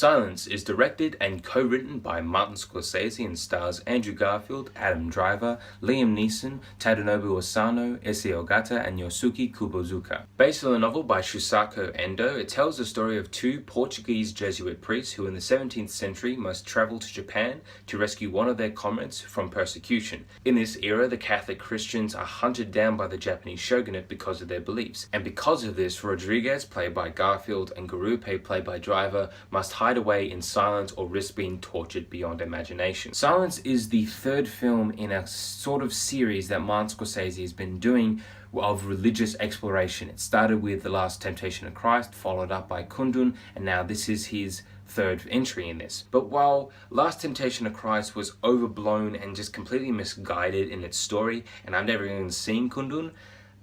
Silence is directed and co-written by Martin Scorsese and stars Andrew Garfield, Adam Driver, Liam Neeson, Tadanobu Asano, Issei Ogata, and Yosuke Kubozuka. Based on a novel by Shusaku Endo, it tells the story of two Portuguese Jesuit priests who in the 17th century must travel to Japan to rescue one of their comrades from persecution. In this era, the Catholic Christians are hunted down by the Japanese shogunate because of their beliefs. And because of this, Rodriguez, played by Garfield, and Garupe, played by Driver, must hide away in silence or risk being tortured beyond imagination. Silence is the third film in a sort of series that Martin Scorsese has been doing of religious exploration. It started with The Last Temptation of Christ, followed up by Kundun, and now this is his third entry in this. But while Last Temptation of Christ was overblown and just completely misguided in its story, and I've never even seen Kundun,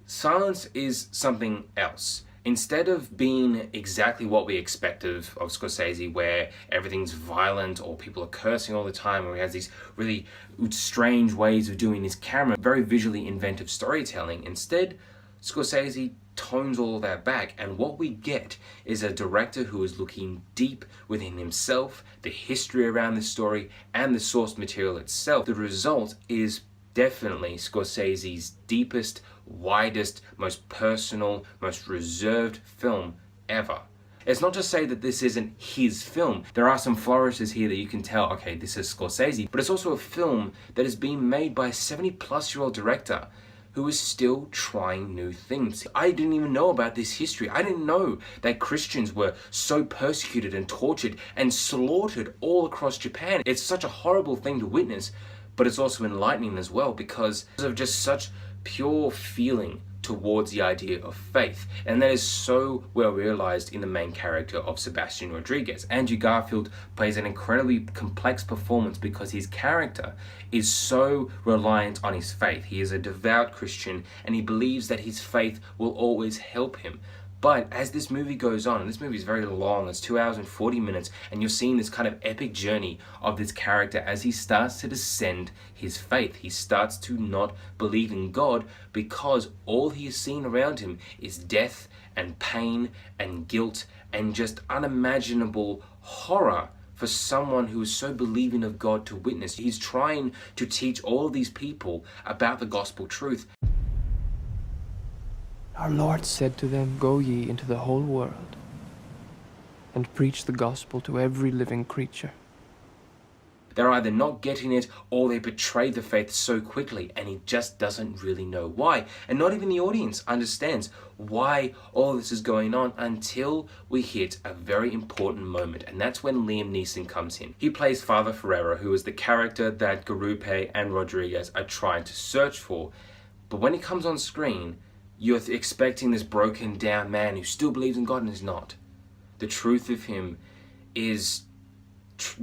Silence is something else. Instead of being exactly what we expect of Scorsese, where everything's violent or people are cursing all the time, or he has these really strange ways of doing his camera, very visually inventive storytelling, instead Scorsese tones all of that back, and what we get is a director who is looking deep within himself, the history around the story, and the source material itself. The result is definitely Scorsese's deepest, widest, most personal, most reserved film ever. It's not to say that this isn't his film. There are some flourishes here that you can tell, okay, this is Scorsese, but it's also a film that is being made by a 70-plus-year-old director who is still trying new things. I didn't even know about this history. I didn't know that Christians were so persecuted and tortured and slaughtered all across Japan. It's such a horrible thing to witness, but it's also enlightening as well because of just such pure feeling towards the idea of faith. And that is so well realized in the main character of Sebastian Rodriguez. Andrew Garfield plays an incredibly complex performance because his character is so reliant on his faith. He is a devout Christian and he believes that his faith will always help him. But as this movie goes on, and this movie is very long, it's 2 hours and 40 minutes, and you're seeing this kind of epic journey of this character as he starts to descend his faith. He starts to not believe in God because all he has seen around him is death and pain and guilt and just unimaginable horror for someone who is so believing of God to witness. He's trying to teach all of these people about the gospel truth. Our Lord said to them, "Go ye into the whole world and preach the gospel to every living creature." They're either not getting it or they betray the faith so quickly and he just doesn't really know why. And not even the audience understands why all this is going on until we hit a very important moment, and that's when Liam Neeson comes in. He plays Father Ferreira, who is the character that Garupe and Rodriguez are trying to search for. But when he comes on screen, you're expecting this broken down man who still believes in God and is not. The truth of him is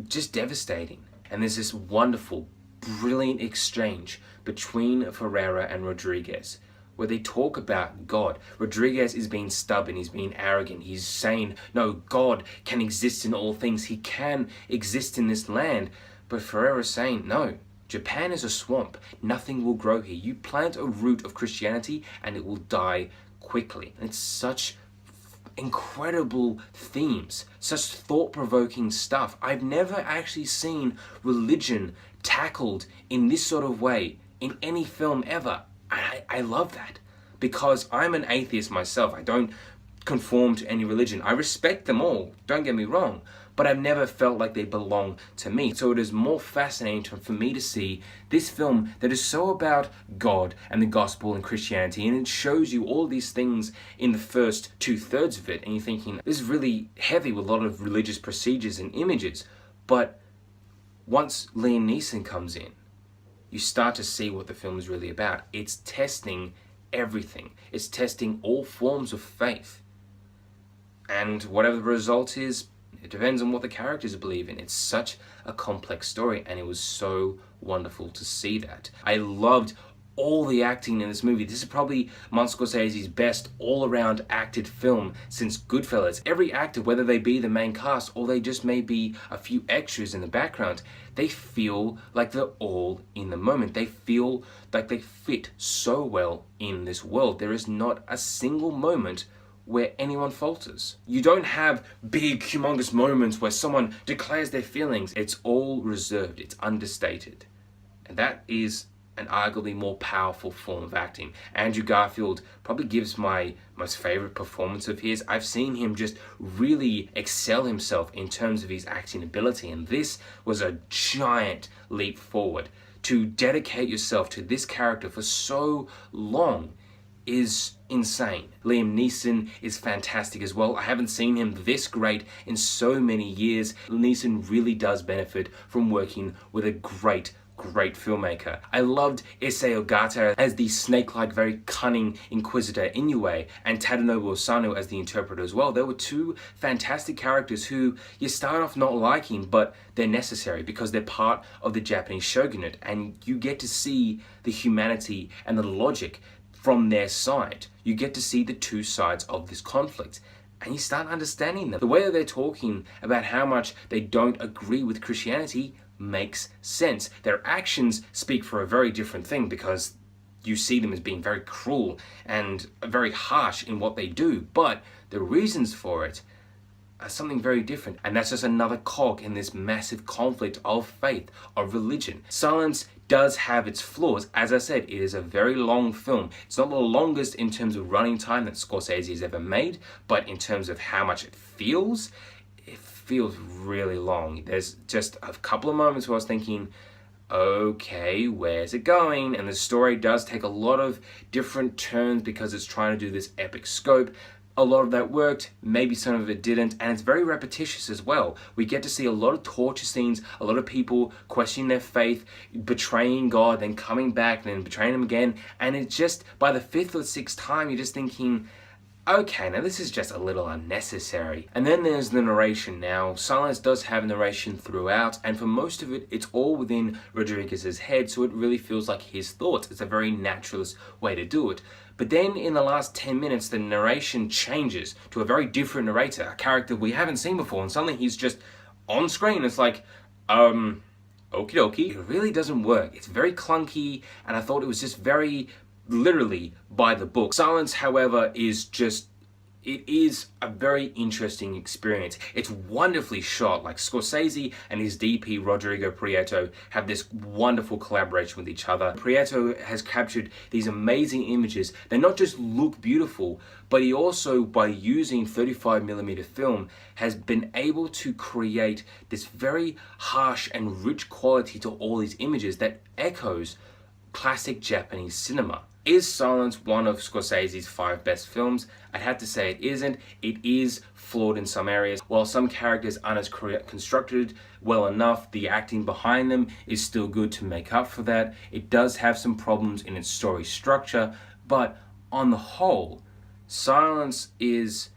just devastating. And there's this wonderful, brilliant exchange between Ferreira and Rodriguez where they talk about God. Rodriguez is being stubborn, he's being arrogant, he's saying, no, God can exist in all things, he can exist in this land. But Ferreira's saying, no, Japan is a swamp. Nothing will grow here. You plant a root of Christianity and it will die quickly. And it's such incredible themes, such thought-provoking stuff. I've never actually seen religion tackled in this sort of way in any film ever. I love that because I'm an atheist myself. I don't conform to any religion. I respect them all, don't get me wrong, but I've never felt like they belong to me. So it is more fascinating for me to see this film that is so about God and the gospel and Christianity, and it shows you all these things in the first 2/3 of it, and you're thinking, this is really heavy with a lot of religious procedures and images. But once Liam Neeson comes in, you start to see what the film is really about. It's testing everything. It's testing all forms of faith. And whatever the result is, it depends on what the characters believe in. It's such a complex story, and it was so wonderful to see that. I loved all the acting in this movie. This is probably Martin Scorsese's best all-around acted film since Goodfellas. Every actor, whether they be the main cast or they just may be a few extras in the background, they feel like they're all in the moment. They feel like they fit so well in this world. There is not a single moment where anyone falters. You don't have big, humongous moments where someone declares their feelings. It's all reserved, it's understated. And that is an arguably more powerful form of acting. Andrew Garfield probably gives my most favorite performance of his. I've seen him just really excel himself in terms of his acting ability, and this was a giant leap forward. To dedicate yourself to this character for so long is insane. Liam Neeson is fantastic as well. I haven't seen him this great in so many years. Neeson really does benefit from working with a great filmmaker. I loved Issei Ogata as the snake-like, very cunning Inquisitor Inoue, and Tadanobu Osano as the interpreter as well. There were two fantastic characters who you start off not liking, but they're necessary because they're part of the Japanese shogunate, and you get to see the humanity and the logic from their side. You get to see the two sides of this conflict, and you start understanding them. The way that they're talking about how much they don't agree with Christianity makes sense. Their actions speak for a very different thing because you see them as being very cruel and very harsh in what they do, but the reasons for it are something very different, and that's just another cog in this massive conflict of faith, of religion. Silence does have its flaws. As I said, it is a very long film. It's not the longest in terms of running time that Scorsese has ever made, but in terms of how much it feels really long. There's just a couple of moments where I was thinking, okay, where's it going? And the story does take a lot of different turns because it's trying to do this epic scope. A lot of that worked, maybe some of it didn't, and it's very repetitious as well. We get to see a lot of torture scenes, a lot of people questioning their faith, betraying God, then coming back, then betraying him again, and it's just, by the fifth or sixth time, you're just thinking, okay, now this is just a little unnecessary. And then there's the narration. Now, Silence does have narration throughout, and for most of it, it's all within Rodriguez's head, so it really feels like his thoughts. It's a very naturalist way to do it. But then in the last 10 minutes, the narration changes to a very different narrator, a character we haven't seen before, and suddenly he's just on screen. It's like, okie dokie. It really doesn't work. It's very clunky, and I thought it was just very literally by the book. Silence, however, it is a very interesting experience. It's wonderfully shot. Like, Scorsese and his DP Rodrigo Prieto have this wonderful collaboration with each other. Prieto has captured these amazing images. They not just look beautiful, but he also, by using 35mm film, has been able to create this very harsh and rich quality to all these images that echoes classic Japanese cinema. Is Silence one of Scorsese's 5 best films? I'd have to say it isn't. It is flawed in some areas. While some characters aren't as constructed well enough, the acting behind them is still good to make up for that. It does have some problems in its story structure, but on the whole, Silence is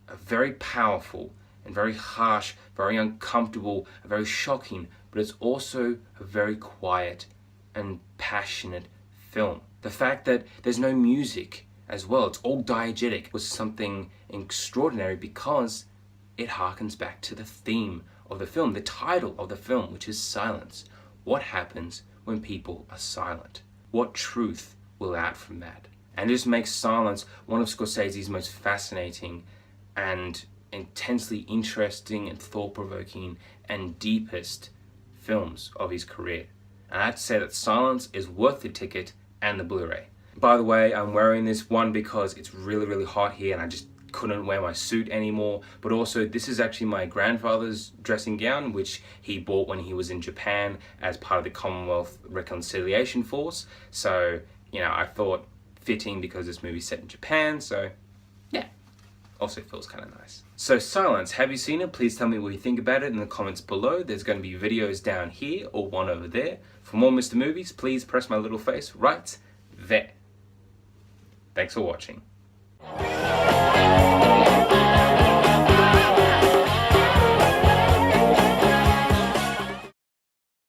a very powerful and very harsh, very uncomfortable, very shocking, but it's also a very quiet and passionate film. The fact that there's no music as well, it's all diegetic, was something extraordinary because it harkens back to the theme of the film, the title of the film, which is Silence. What happens when people are silent? What truth will out from that? And this makes Silence one of Scorsese's most fascinating and intensely interesting and thought-provoking and deepest films of his career. And I have to say that Silence is worth the ticket and the Blu-ray. By the way, I'm wearing this one because it's really, really hot here and I just couldn't wear my suit anymore. But also, this is actually my grandfather's dressing gown, which he bought when he was in Japan as part of the Commonwealth Reconciliation Force. So, you know, I thought fitting because this movie's set in Japan, so yeah. Also feels kind of nice. So Silence, have you seen it? Please tell me what you think about it in the comments below. There's going to be videos down here or one over there. For more Mr. Movies, please press my little face right there. Thanks for watching.